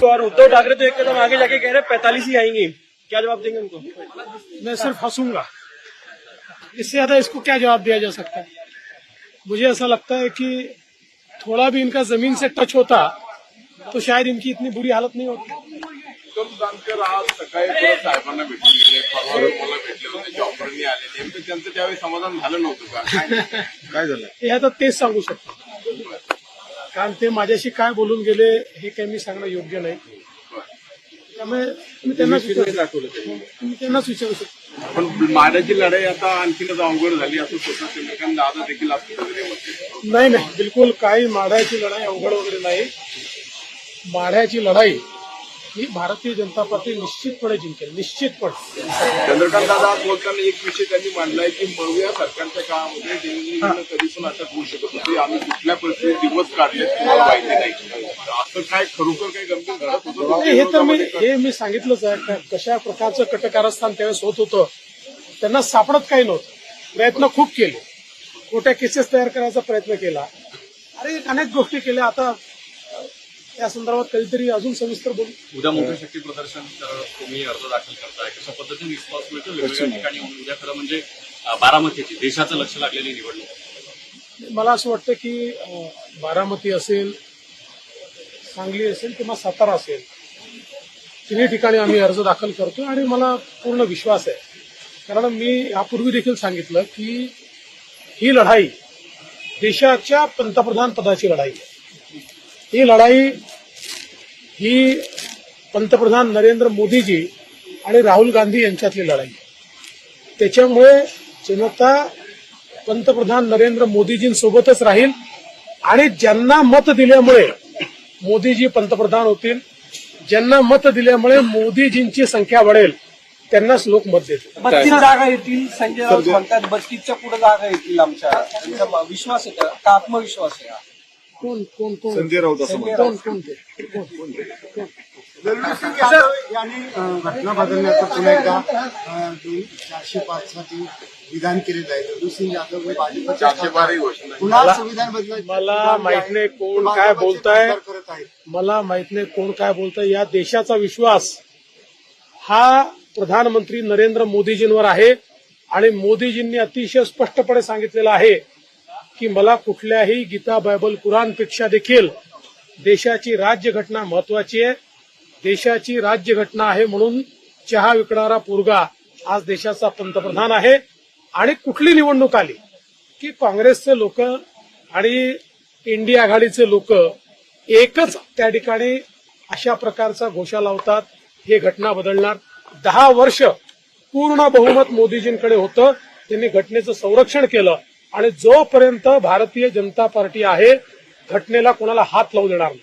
और उद्धव ठाकरे तो एक कदम आगे जाके कह रहे 45 ही आएंगी, क्या जवाब देंगे उनको? मैं सिर्फ हंसूंगा, इससे ज्यादा इसको क्या जवाब दिया जा सकता है। मुझे ऐसा लगता है कि थोड़ा भी इनका जमीन से टच होता तो शायद इनकी इतनी बुरी हालत नहीं होती। उत्तम जानकर आज सकाळी परत साहेबांना भेटून गेले, फॉर्मरला भेटले होते, जॉबवरनी आले, नेमकं त्यांचं त्यावेळी समाधान झालं नव्हतं का? काय झालं? हे आता तेच सांगू शकतो, कारण ते माझ्याशी काय बोलून गेले हे काही मी सांगणं योग्य नाही, त्यामुळे मी त्यांनाच विचारू शकतो। पण माड्याची लढाई आता आणखीनच अवघड झाली असं स्वतः चंद्रकांत दादा देखील असं वगैरे म्हणते। नाही, बिलकुल काही माढ्याची लढाई अवघड वगैरे नाही। माढ्याची लढाई ही भारतीय जनता पार्टी निश्चितपणे जिंकेल, निश्चितपणे। चंद्रकांत दादा आज बोलताना एक विषय त्यांनी मांडलाय की मौर्या सरकारच्या काळामध्ये देवेंद्रजींना कधी पण अटक होऊ शकत होती, आम्ही कुठल्या परिस्थितीत दिवस काढले तुम्हाला माहिती नाही, असं काय खरोखर काही गंभीर घडत होतं? हे तर मी सांगितलंच आहे, कशा प्रकारचं कटकारस्थान त्यावेळेस होत होतं, त्यांना सापडत काही नव्हतं। प्रयत्न खूप केले, खोट्या केसेस तयार करायचा प्रयत्न केला, अनेक गोष्टी केल्या। आता या संदर्भात कधीतरी अजून सविस्तर बोलू। उद्या मोठं शक्ती प्रदर्शन तुम्ही अर्ज दाखल करताय, कशा पद्धतीने रिस्पॉन्स मिळतो वेगवेगळ्या ठिकाणी? उद्या खरं म्हणजे बारामतीची देशाचं लक्ष लागलेली निवडणूक। मला असं वाटतं की बारामती असेल, सांगली असेल किंवा सातारा असेल, तिन्ही ठिकाणी आम्ही अर्ज दाखल करतो आणि मला पूर्ण विश्वास आहे, कारण मी यापूर्वी देखील सांगितलं की ही लढाई देशाच्या पंतप्रधान पदाची लढाई आहे। ही लढाई ही पंतप्रधान नरेंद्र मोदीजी आणि राहुल गांधी यांच्यातली लढाई आहे। त्याच्यामुळे जनता पंतप्रधान नरेंद्र मोदीजींसोबतच राहील आणि ज्यांना मत दिल्यामुळे मोदीजी पंतप्रधान होतील, ज्यांना मत दिल्यामुळे मोदीजींची संख्या वाढेल, त्यांनाच लोक मत देतील। 32 जागा येतील संजय राऊत म्हणतात, 32च्या पुढे जागा येतील आमच्या, त्यांचा विश्वास आहे का आत्मविश्वास आहे? कोण संजय राऊत असं दलवीर सिंग यादव यांनी घटना बदलण्याचं पुन्हा एकदा 405 साठी विधान केलेलं आहे। दलवीर सिंग यादव हे भाजपच्या 412 घोषणा पुन्हा संविधान बदलायचं मला माहित नाही कोण काय बोलताय, मला माहित नाही कोण काय बोलताय। या देशाचा विश्वास हा प्रधानमंत्री नरेंद्र मोदीजींवर आहे आणि मोदीजींनी अतिशय स्पष्टपणे सांगितलेलं आहे की मला कुठल्याही गीता, बायबल, कुराणपेक्षा देखील देशाची राज्यघटना महत्वाची आहे। देशाची राज्यघटना आहे म्हणून चहा विकणारा पोरगा आज देशाचा पंतप्रधान आहे। आणि कुठली निवडणूक आली की काँग्रेसचे लोक आणि इंडिया आघाडीचे लोक एकच त्या ठिकाणी अशा प्रकारचा घोषा लावतात, हे घटना बदलणार। 10 वर्ष पूर्ण बहुमत मोदीजींकडे होतं, त्यांनी घटनेचं संरक्षण केलं आणि जोपर्यंत भारतीय जनता पार्टी आहे, घटनेला कोणाला हात लावू देणार नाही।